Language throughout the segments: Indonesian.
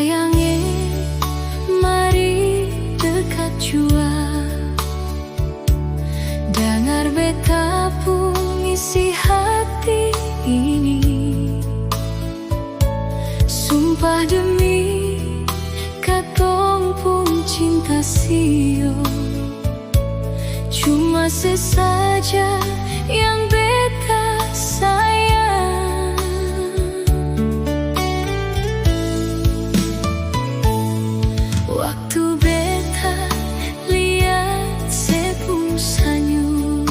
Sayange, mari dekat jua. Dengar beta pun isi hati ini. Sumpah demi katong pun cinta sio. Cuma sesaja yang beta sayang. Waktu beta lihat sepung senyum,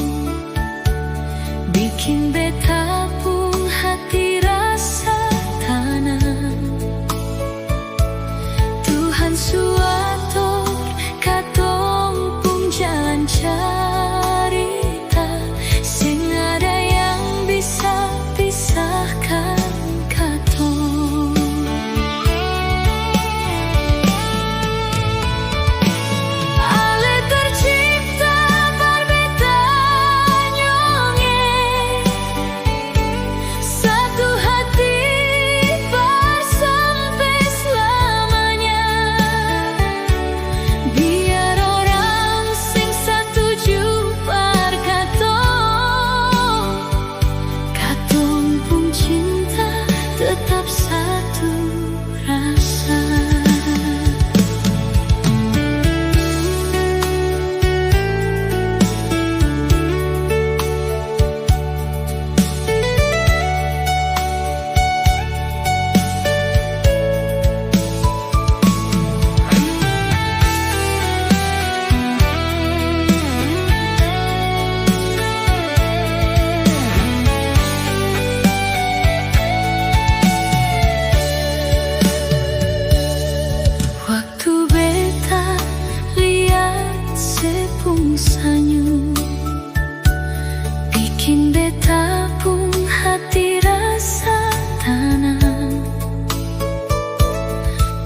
bikin beta pun hati rasa tenang. Tuhan suator katong pun jalan cerita, sing ada yang bisa pisahkan katong. Ale tercipta berbeda nyonge, satu hati bersampai selamanya. Biar orang sing satu jumpa katong, katong pun cinta tetap satu rasa. Waktu beta lihat sepung senyum, bikin beta pun hati rasa tenang.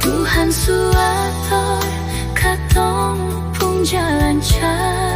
Tuhan suator katong pun jalan cari.